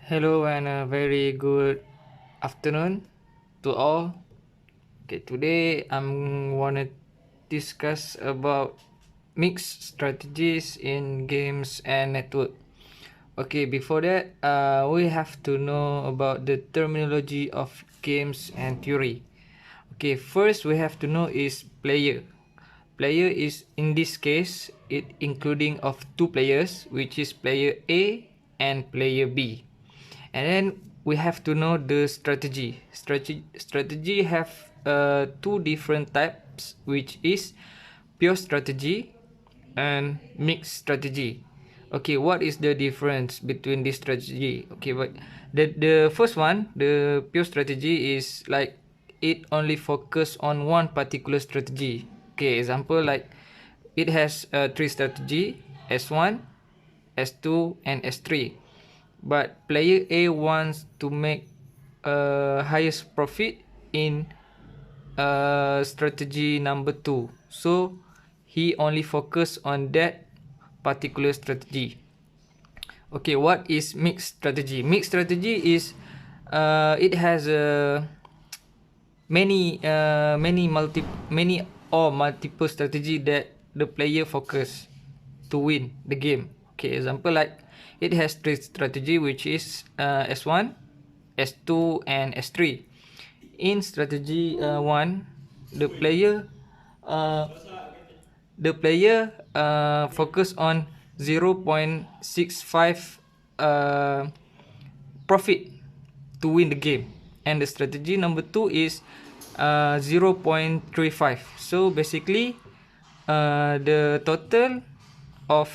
Hello and a very good afternoon to all. Okay, today I'm wanna discuss about mixed strategies in games and network. Okay, before that, we have to know about the terminology of games and theory. Okay, first we have to know is player. Player is in this case it including of two players, which is player A and player B. And then we have to know the strategy. Strategy have two different types, which is pure strategy and mixed strategy. Okay, what is the difference between this strategy? Okay, but the first one, the pure strategy, is like it only focus on one particular strategy. Okay, example like it has three strategy: S1, S2, and S3. But player A wants to make highest profit in strategy number 2, so he only focus on that particular strategy. Okay, what is mixed strategy? Mixed strategy is it has many or multiple strategy that the player focus to win the game. Okay, example like it has three strategy, which is S1, S2, and S3. In strategy 1, the player uh, focus on 0.65 profit to win the game, and the strategy number 2 is 0.35. So basically the total of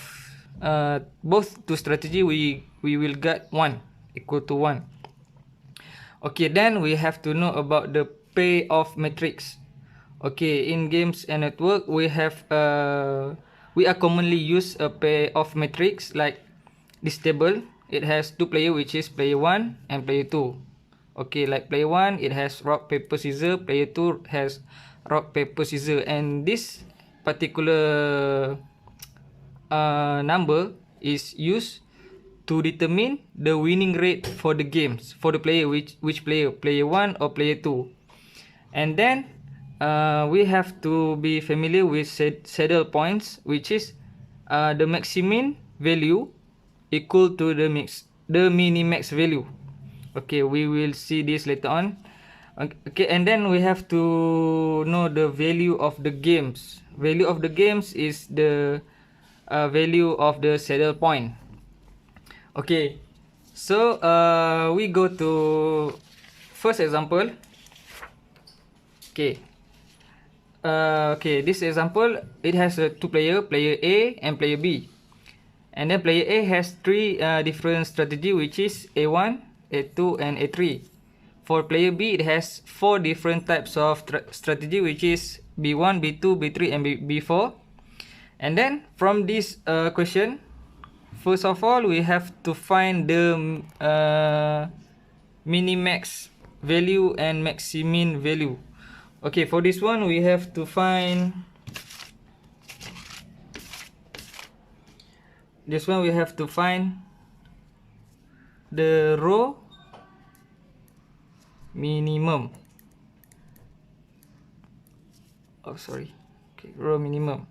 both two strategy, we will get 1 equal to 1. Okay, then we have to know about the payoff matrix. Okay, in games and network, we are commonly use a payoff matrix like this table. It has two player, which is player 1 and player 2. Okay, like player 1, it has rock paper scissors. Player 2 has rock paper scissors, and this particular number is used to determine the winning rate for the games for the player, which player 1 or player 2. And then we have to be familiar with saddle points, which is the maximum value equal to the minimax value. Okay, we will see this later on. Okay, and then we have to know the value of the games. Value of the games is the value of the saddle point. Okay, so we go to first example. Okay, this example, it has two player, player A and player B, and then player A has three different strategy, which is A1, A2, and A3. For player B, it has four different types of strategy, which is B1, B2, B3, and B4. And then from this question, first of all, we have to find the minimax value and maximum value. Okay, for this one, we have to find the row minimum. Row minimum.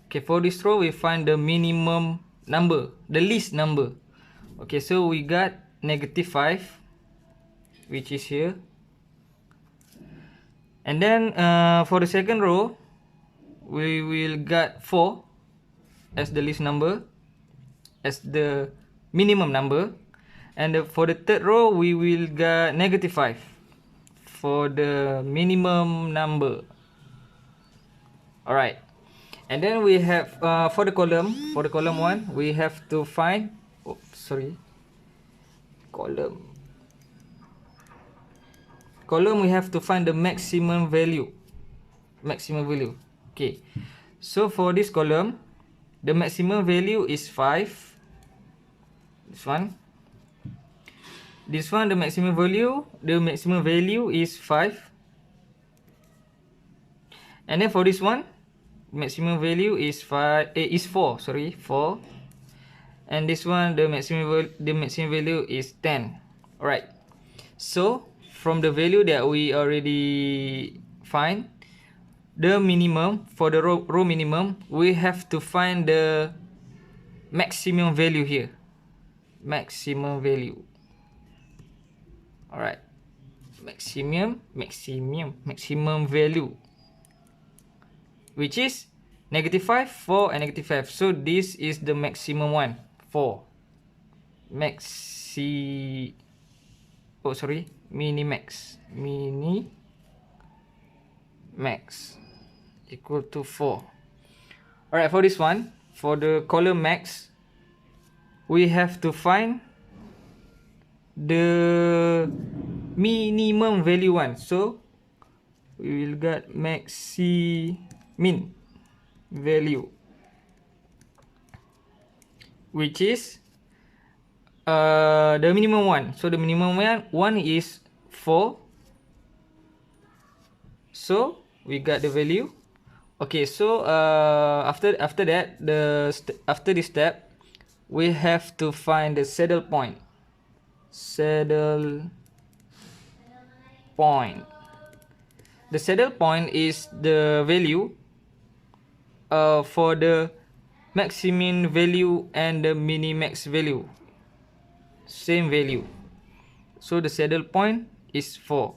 Okay, for this row, we find the minimum number, the least number. Okay, so we got -5, which is here. And then for the second row, we will get 4 as the least number, as the minimum number. And for the third row, we will get -5 for the minimum number. Alright, and then we have for the column 1, we have to find column we have to find the maximum value. Okay, so for this column, the maximum value is 5. This one the maximum value is 5. And then for this one, maximum value is 4. and this one the maximum value is 10. Alright, so from the value that we already find, the minimum for the row minimum, we have to find the maximum value here. Maximum value. Alright, maximum value, which is -5, 4 and -5. So this is the maximum one, 4. Minimax equal to 4. Alright, for this one, for the column max, we have to find the minimum value one. So we will get min value, which is the minimum one. So the minimum one is 4. So we got the value. Okay, so after that, after this step, we have to find the saddle point. The saddle point is the value for the maximum value and the minimax value, same value. So the saddle point is 4.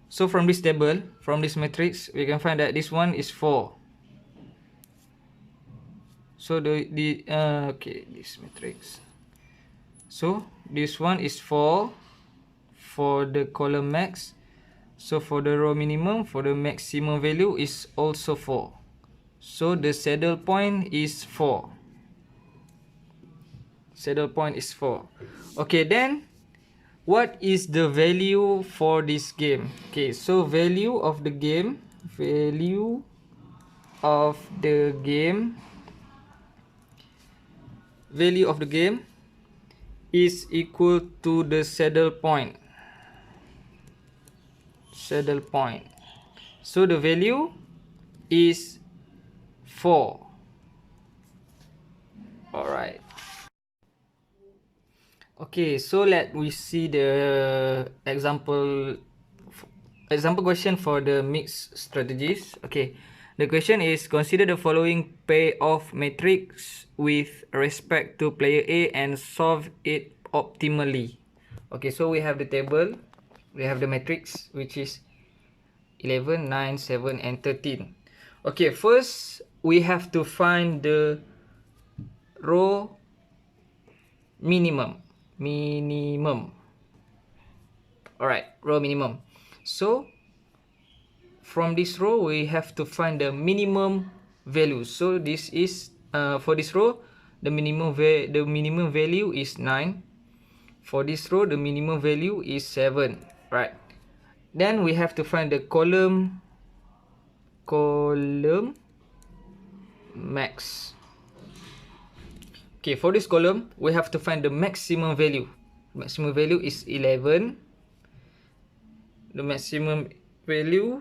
So from this table, from this matrix, we can find that this one is 4. So this matrix. So this one is 4 for the column max. So for the row minimum, for the maximum value is also 4. So the saddle point is 4. Saddle point is 4. Okay, then what is the value for this game? Okay, so value of the game is equal to the saddle point. So the value is 4. Alright. Okay, so let we see the example question for the mixed strategies. Okay, the question is, consider the following pair of matrix with respect to player A and solve it optimally. Okay, so we have the table, we have the matrix, which is 11, 9, 7 and 13. Okay, first we have to find the row minimum. Alright, row minimum. So from this row we have to find the minimum value. So this is for this row, the minimum value is 9. For this row, the minimum value is 7. Right, then we have to find the column max. Okay, for this column, we have to find the maximum value. Maximum value is 11. The maximum value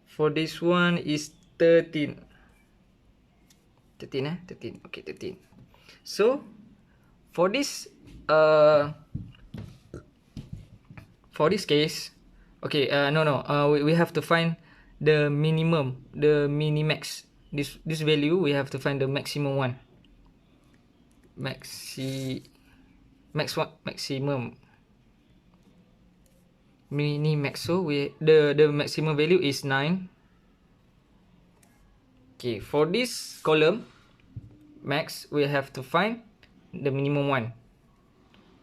for this one is 13. 13. Okay, 13. So for this case, okay, we have to find the minimum, the minimax. This value we have to find the maximum one. Maximum. Minimax. So the maximum value is 9. Okay, for this column max, we have to find the minimum one.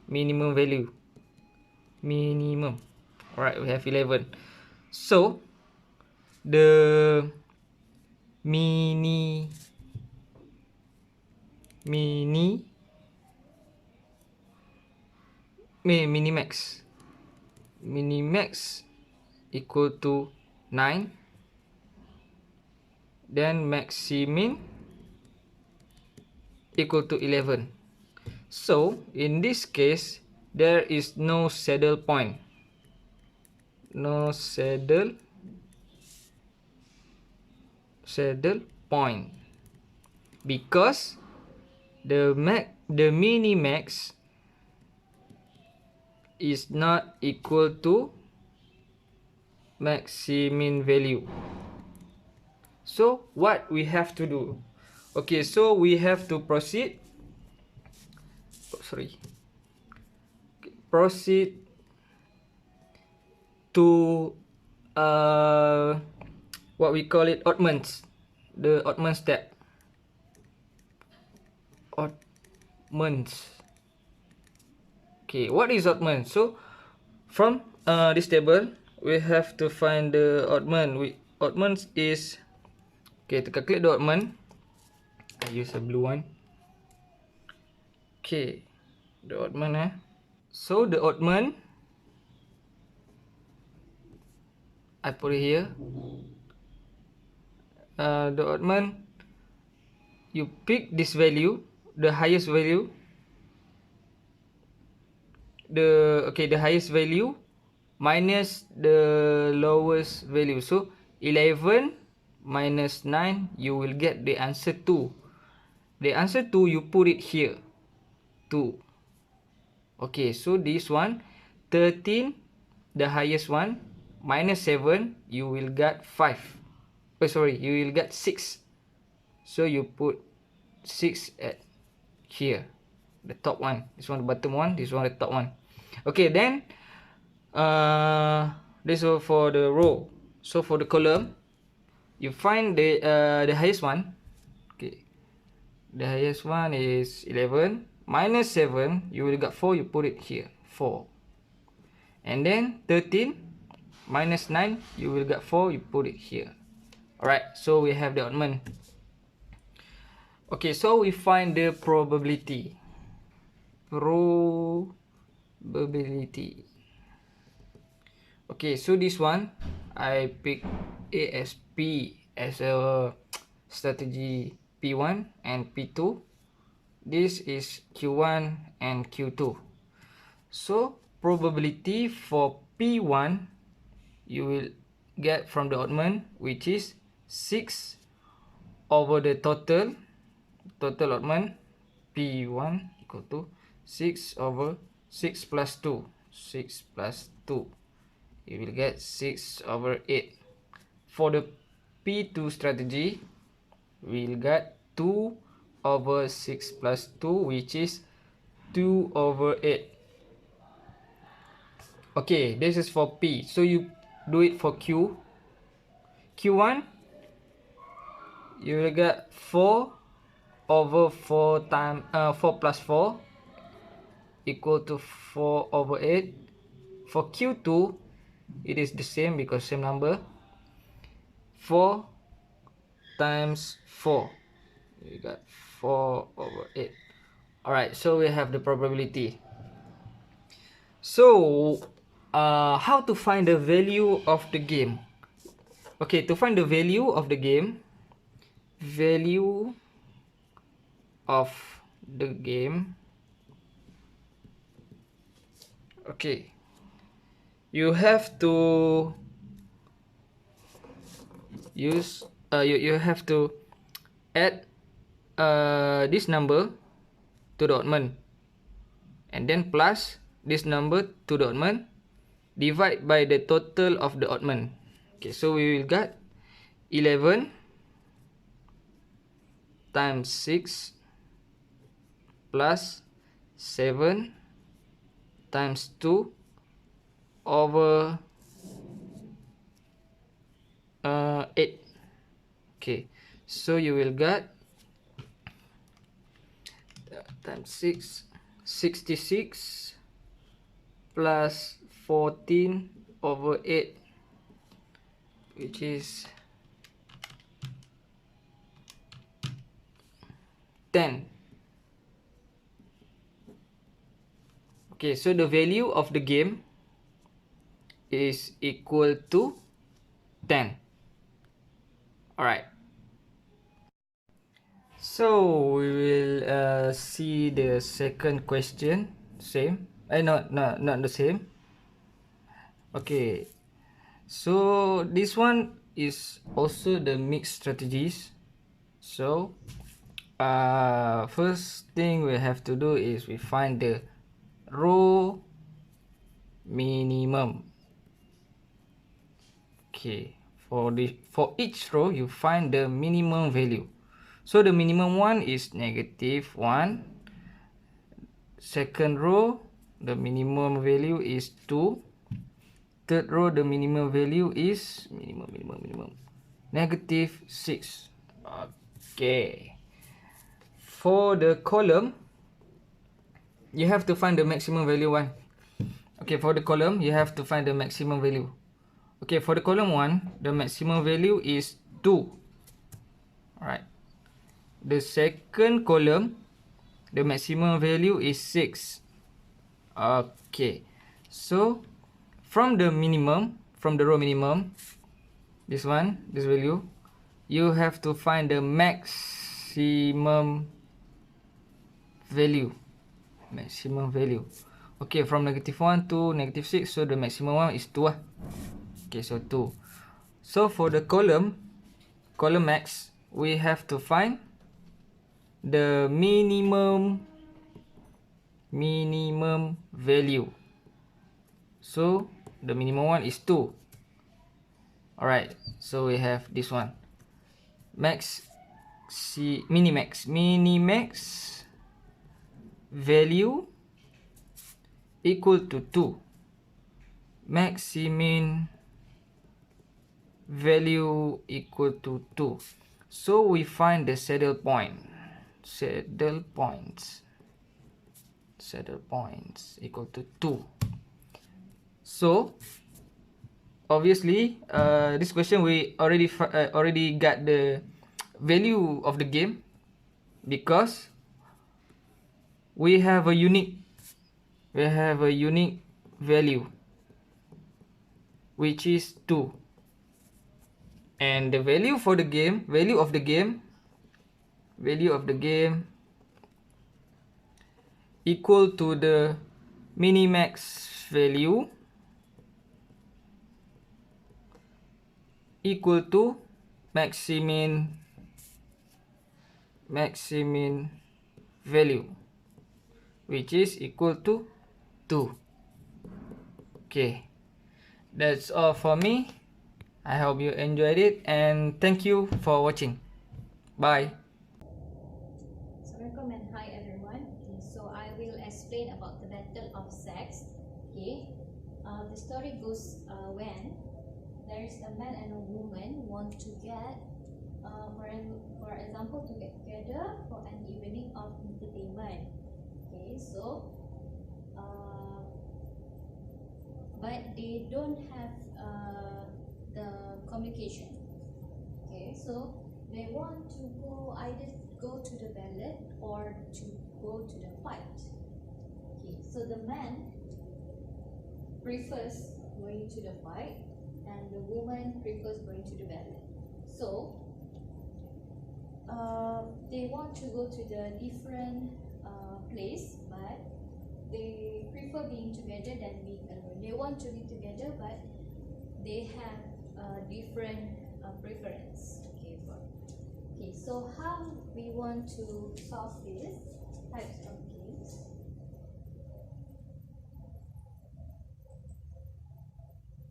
Minimum value. Alright, we have 11. So the minimax equal to 9. Then maximin equal to 11. So in this case, there is no saddle point. No saddle point, because the the minimax is not equal to maximum value. So what we have to do? Okay, so we have to proceed. Proceed to what we call it oddments. The oddment step. Oddments. Okay, what is oddment? So from this table, we have to find the oddment. Oddments is, okay, to calculate the oddment, I use a blue one. Okay, the oddment. So the oddment, I put it here. The oddment, you pick this value, the highest value. The highest value minus the lowest value. So 11 minus 9, you will get the answer 2. The answer 2, you put it here, 2. Okay, so this one, 13, the highest one, minus 7, you will get 5. You will get 6. So you put 6 at here, the top one. This one the bottom one, this one the top one. Okay, then this is for the row. So for the column, you find the highest one. Okay, the highest one is 11 minus 7, you will get 4, you put it here, 4. And then 13 minus 9, you will get 4, you put it here. Alright, so we have the oddment. Okay, so we find the probability. Probability. Okay, so this one, I pick ASP as a strategy P1 and P2. This is Q1 and Q2. So probability for P1, you will get from the oddment, which is 6 over the total oddment, P1 equal to 6 over 6 plus 2. 6 plus 2. You will get 6 over 8. For the P2 strategy, we will get 2 over 6 plus 2, which is 2 over 8. Okay, this is for P. So you do it for Q. Q1, you will get 4 over 4 times 4 plus 4 equal to 4 over 8. For Q2, it is the same because same number. 4 times 4, you got 4 over 8. Alright, so we have the probability. So how to find the value of the game? Okay, to find the value of the game, okay, you have to use you have to add this number to the oddment, and then plus this number to the oddment, divide by the total of the oddment. Okay, so we will get 11 times 6 plus 7 times 2 over 8. Okay, so you will get times 6, 66 plus 14 over 8, which is 10. Okay, so the value of the game is equal to 10. Alright. So we will see the second question. Same. Not the same. Okay. So this one is also the mixed strategies. So first thing we have to do is we find the row minimum. Okay, for each row you find the minimum value. So the minimum one is -1. Second row the minimum value is 2. Third row the minimum value is -6. Okay. For the column, you have to find the maximum value 1. Okay, for the column, you have to find the maximum value. Okay, for the column 1, the maximum value is 2. Alright. The second column, the maximum value is 6. Okay. So, from the minimum, from the row minimum, this one, this value, you have to find the maximum value. Okay, from -1 to -6, so the maximum one is 2 lah. Okay, so 2. So for the column max, we have to find the minimum value. So the minimum one is 2. Alright, so we have this one. Minimax value equal to 2. Maximin value equal to 2. So we find the saddle points equal to 2. So obviously this question we already got the value of the game, because we have a unique value, which is 2, and the value of the game equal to the minimax value equal to maximin value, which is equal to 2. Okay, that's all for me. I hope you enjoyed it, and thank you for watching. Bye. Assalamualaikum and hi everyone. Okay, so I will explain about the Battle of Sex. Okay, the story goes when there is a man and a woman want to get, for example, to get together for an evening of entertainment. Okay, so but they don't have the communication. Okay, so they want to either go to the ballet or to go to the fight. Okay, so the man prefers going to the fight and the woman prefers going to the ballet. So they want to go to the different place, but they prefer being together than being alone. They want to be together, but they have different preference. Okay, so how we want to solve this types of games?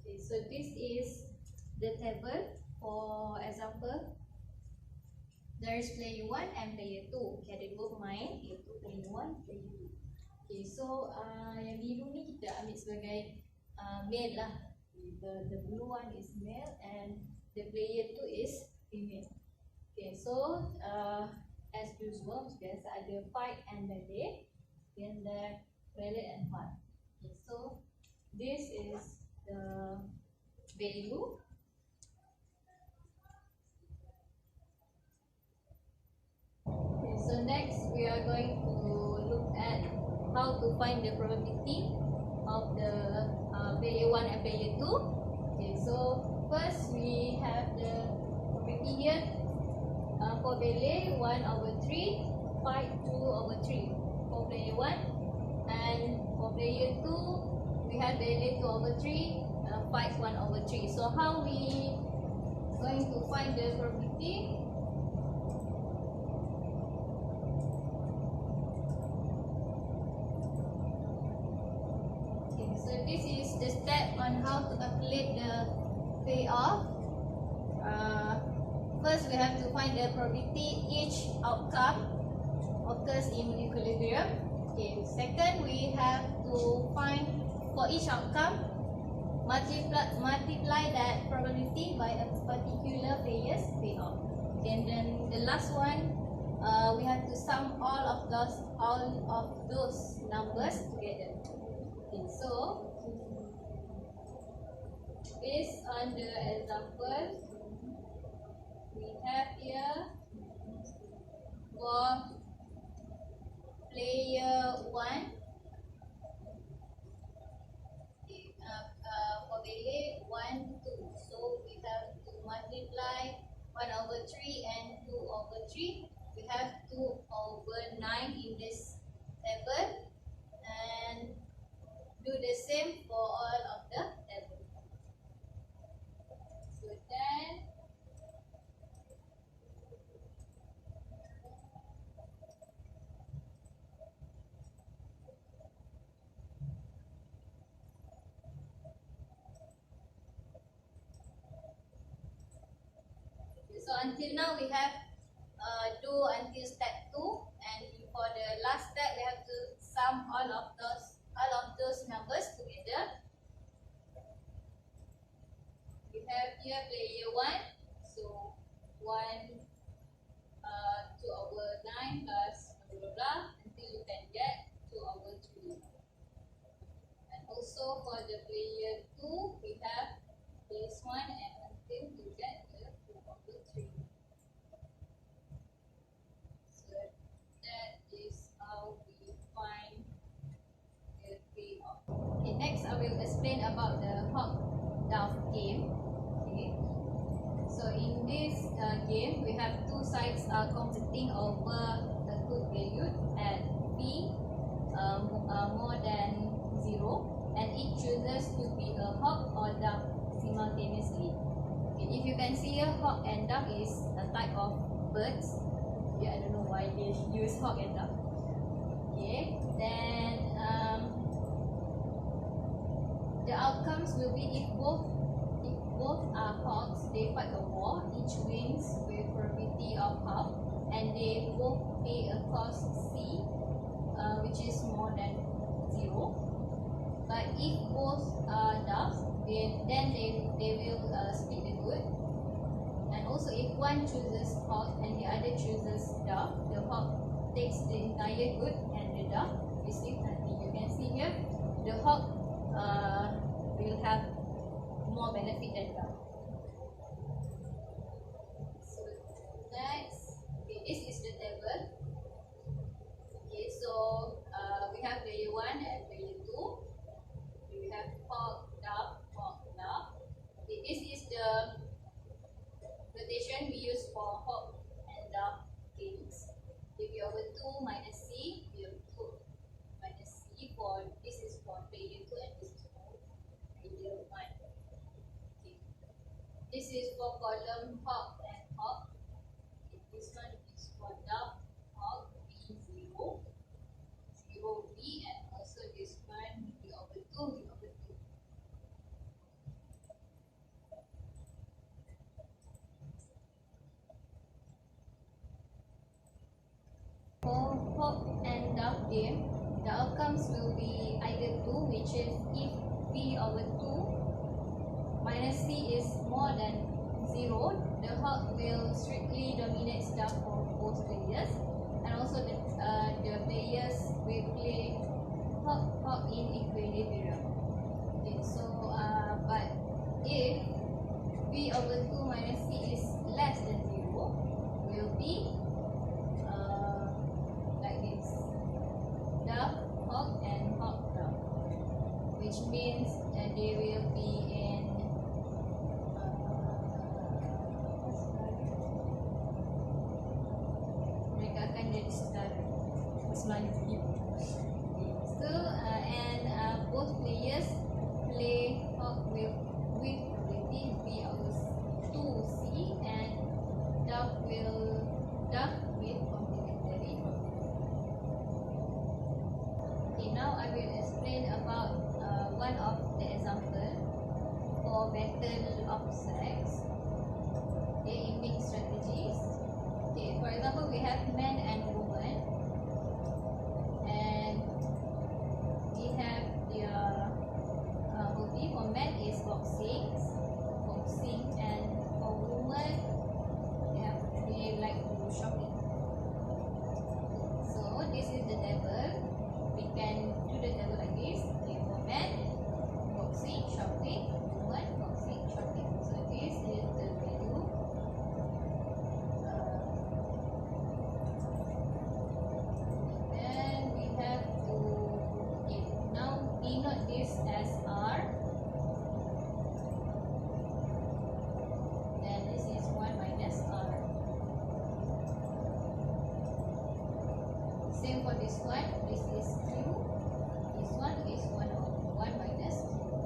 Okay, so this is the table. For example, there is player 1 and player 2. Okay, ada dua pemain, iaitu player 1, player 2. Okay, so yang biru ni kita ambil sebagai male lah. The blue one is male and the player 2 is female. Okay, so as usual, biasa ada fight and ballet, then the ballet and fight. Okay, so this is the value. Okay, so next we are going to look at how to find the probability of the player 1 and player 2. Okay, so first we have the probability here. For ballet 1/3, fight 2/3 for player 1, and for player 2 we have ballet 2/3, fight 1/3. So how we going to find the probability? So this is the step on how to calculate the payoff. First, we have to find the probability each outcome occurs in equilibrium. Okay. Second, we have to find for each outcome, multiply that probability by a particular player's payoff. And then the last one, we have to sum all of those numbers together. Okay, so based on the example we have here, for player 1, for value 1, 2. So we have to multiply 1/3 and 2/3. We have 2/9 in this table, and do the same for all of the table. So then so until now we have do until step 2, and for the last step we have to sum all of those numbers together. We have here player 1, so 1 2/9 plus blah blah blah until you can get 2/3. And also for the player 2, we have this one and until you get the 2/3. So that is how we find the payoff. Okay, next I will explain about the hog dove game. Okay, so in this game we have two sides competing over a good value at p more than 0, and it chooses to be a hawk or dove simultaneously. Okay, if you can see here, hawk and dove is a type of birds. Yeah, I don't know why they use hawk and dove. Okay, then the outcomes will be if both are hawks, they fight a war, each wins with probability of half, and they both pay a cost C, which is more than 0. But if both are doves, then they will split the good. And also if one chooses hawk and the other chooses dove, the hawk takes the entire good and the dove receives nothing. You can see here, the hawk will have more benefit than dove. So next, okay, this is the table. Okay, so we have player 1 and player 2. We have hawk, dove, hawk, dove. Okay, this is the notation we use for hawk and dove games. If you over 2 minus C, we have 2 minus C for this is for player 2 and this is for player 1. Okay. This is for column hawk and hawk. Okay. This one is for dove, hawk, B0, 0B, and also this one B over 2, B over 2. For hawk and dove game, the outcomes will be either 2, which is if B over 2 minus C is more than 0, the hawk will strictly dominate dove for both players, and also the players will play hawk in equilibrium. Okay, so but if B over 2 minus C is less than 0, will be like this, dove, hawk, and hawk, dove, which means they will be in mereka akan jadi setara personality. So and both players play hawk with probability B over 2C, and dove with complementary. Okay, now I will explain about one vector of sex, okay, in mixed strategies. Okay, for example, we have men and women, and we have their hobby. For men is boxing, and for women, they like to shopping. So this is the table. We can do the table like this. Okay, for men, boxing, shopping, women, boxing, shopping. So this is the value. Then we have to, okay, now denote this as R. Then this is 1 minus R. Same for this one. This is Q. This one is 1 minus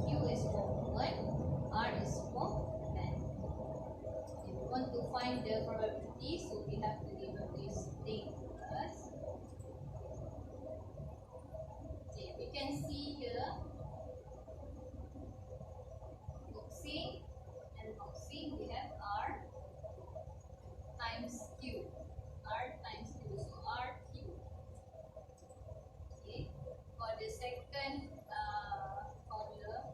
Q is for woman, R is for man. If we want to find the probability, so we have to denote this thing first. Okay, we can see here boxing and boxing, we have R times Q. R times Q, so RQ. Okay, for the second column,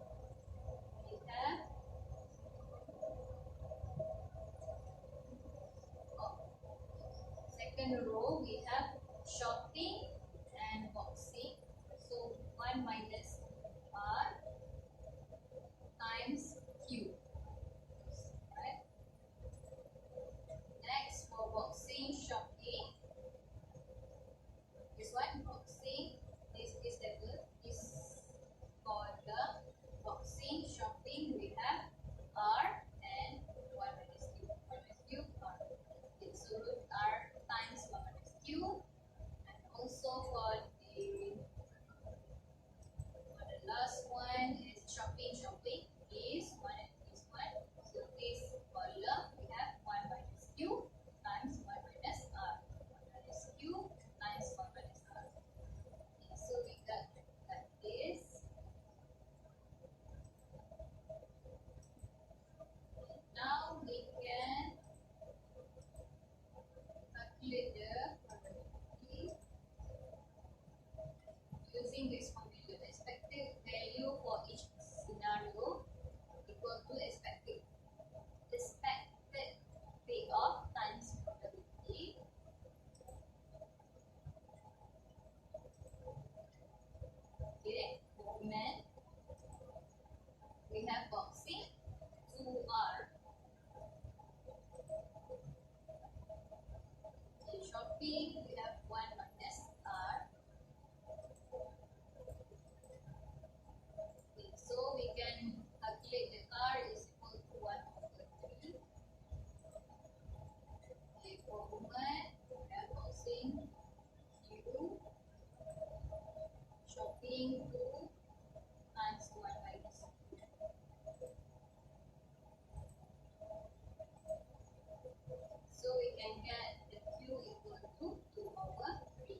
we have second row, we have shopping and boxing. So 1 minus R times Q. Right? Next, for boxing, shopping. This one, boxing. This table is called the boxing, shopping. We have R and 1 minus Q. 1 minus Q, R. Okay, so R times 1 minus Q. And also for the last one is shopping. Shopping is 1 and this one. So this column we have 1 minus Q times 1 minus R. 1 minus Q times 1 minus R. Okay, so we got like this. Now we can calculate the probability using this formula. Expected value for each scenario equal to expected payoff times probability. Okay, for men, we have boxing 2R. Okay, shopping, we have 1 minus R. Okay, so we can calculate the R is equal to 1 over 3. Okay, for women, we have boxing Q, shopping 2 times 1 minus Q. So we can get the Q equal to 2 over 3.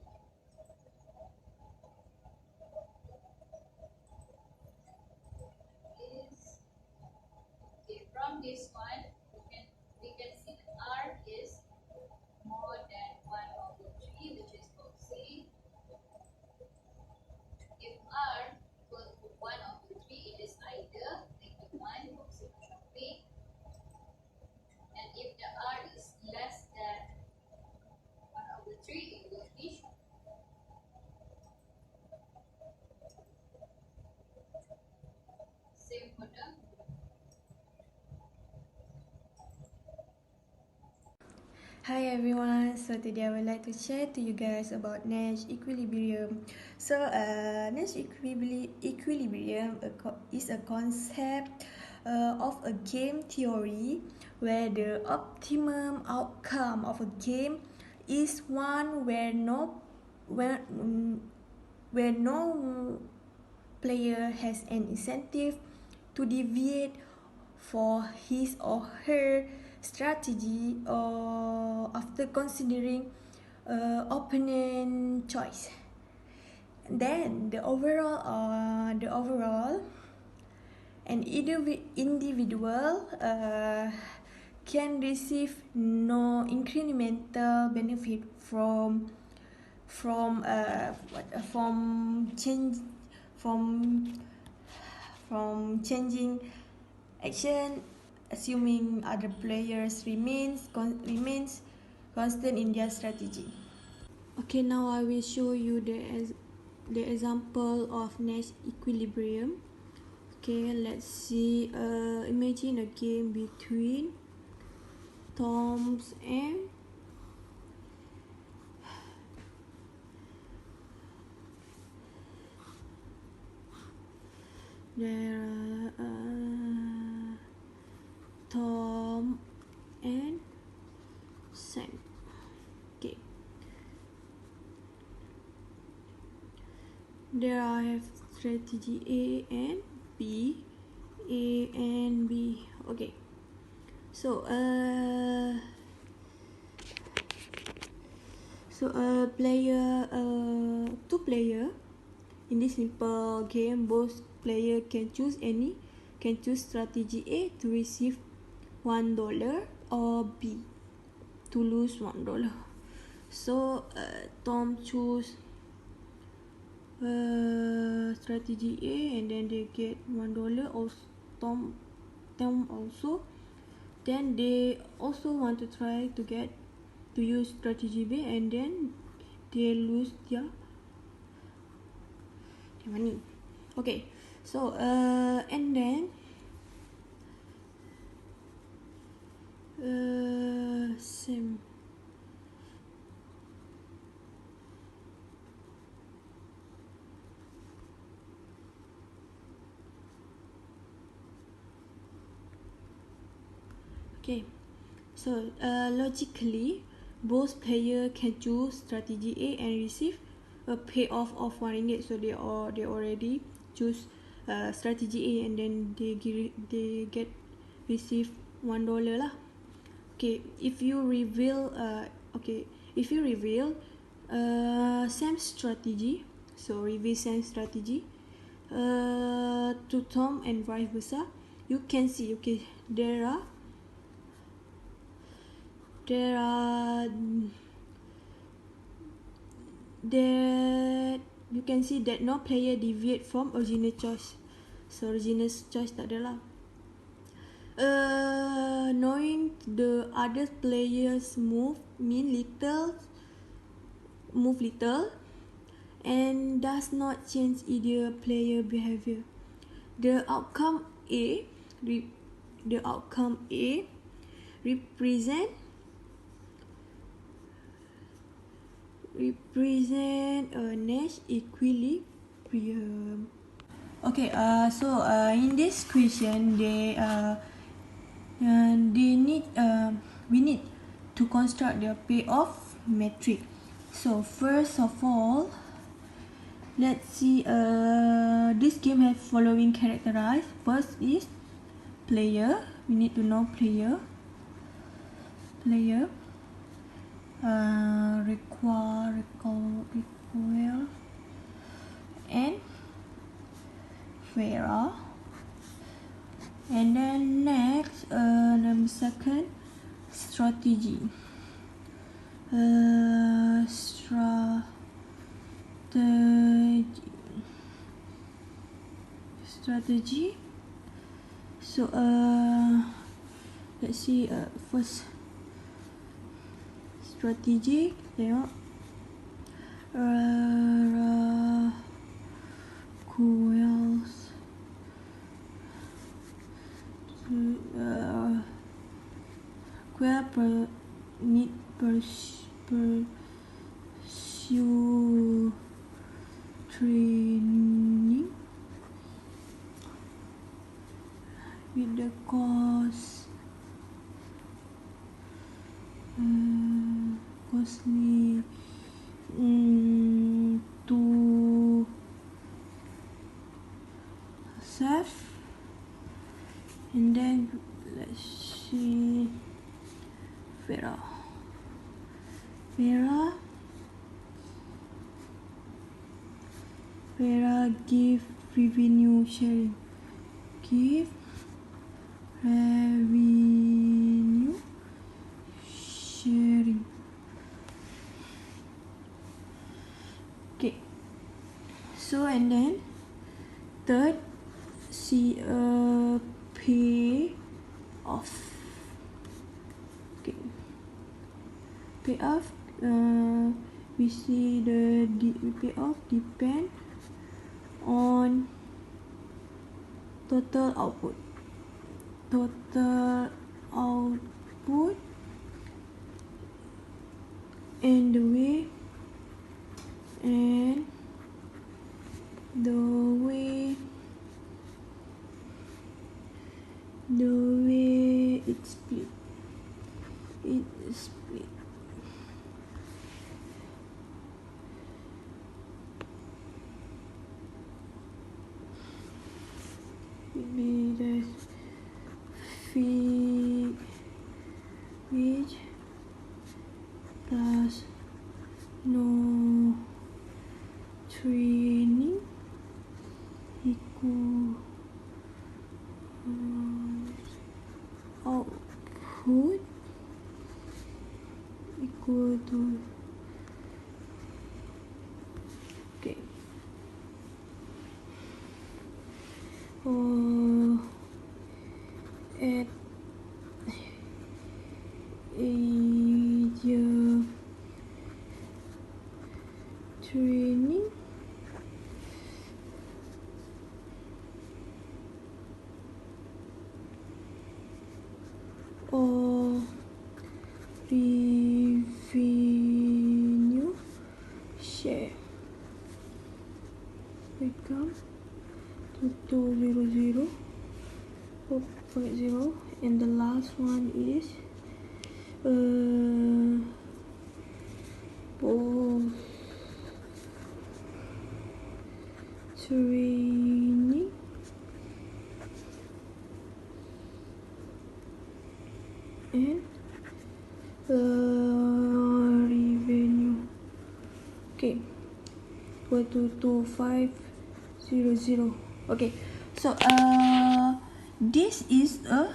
Okay, from this one, we can see that R is more than 1 over 3, which is boxing. If R equal to 1 over 3, it is either -1, boxing or shopping. And if the R is less than 1 over 3, it will be shopping. Same for the Hi everyone, so today I would like to share to you guys about Nash Equilibrium. So Nash Equilibrium is a concept of a game theory where the optimum outcome of a game is one where no player has an incentive to deviate for his or her strategy or after considering opponent choice. Then the overall An individual can receive no incremental benefit from change from changing action, assuming other players remains constant in their strategy. Okay, now I will show you the example of Nash equilibrium. Okay, let's see. Imagine a game between Tom's and there are Tom and Sam. Okay, there I have strategy A and B. Okay, so two player in this simple game, both player can choose strategy A to receive $1 or B to lose $1. So Tom choose strategy A, and then they get $1. Also Tom also, then they also want to try to use strategy B, and then they lose their money. Okay, so and then same. Okay, so logically, both players can choose strategy A and receive a payoff of $1. So they already choose strategy A, and then they get receive $1 lah. Okay, if you reveal Sam's strategy, so reveal Sam's strategy to Tom and vice versa, you can see, okay, you can see that no player deviate from original choice. So original choice tak ada lah. Knowing the other players move little and does not change either player behavior. The outcome A represent a Nash equilibrium. Okay, so in this question we need to construct the payoff matrix. So first of all, let's see, this game has following characterized. First is player. We need to know player. Require and Vera. And then next, number second, strategy. Strategy. So let's see, first strategy. Tengok need pursue training with the cost costly to save. And then let's see, Vera give revenue sharing. give revenue sharing. Okay, so and then third, see pay off. Okay, pay off, we see the pay off depend on total output and the way it's split. Maybe there's fee wage plus no training equal output equal to, okay, at age training or revenue share become to 200 0, and the last one is both training and revenue, okay, equal to 2500. Okay, so this is a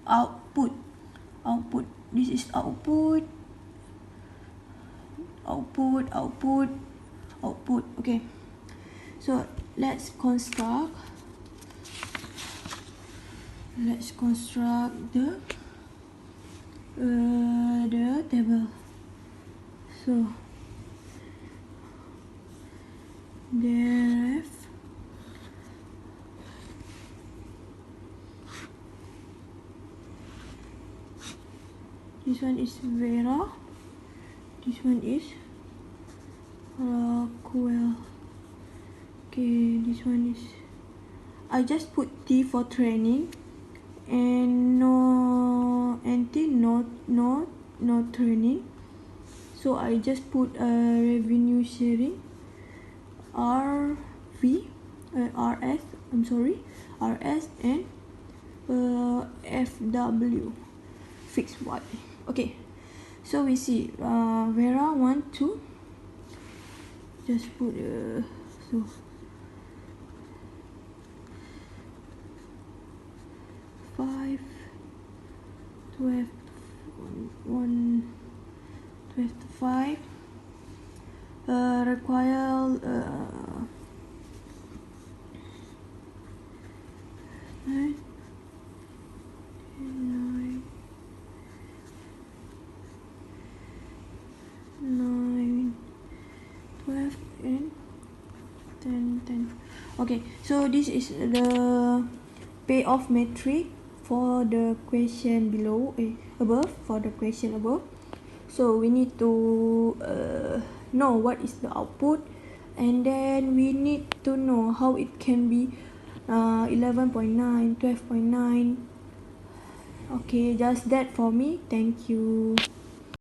output. This is output. Okay, so let's construct the table. So def this one is Vera, this one is Rockwell. Okay, this one is, I just put T for training and no training, so I just put revenue sharing RS and FW fixed Y. Okay, so we see Vera want to just put so 5 12 1 12 to 5 require 9 12 and 10. Okay, so this is the payoff metric for the question below, above, for the question above. So we need to know what is the output, and then we need to know how it can be 11.9, 12.9. Okay, just that for me. Thank you.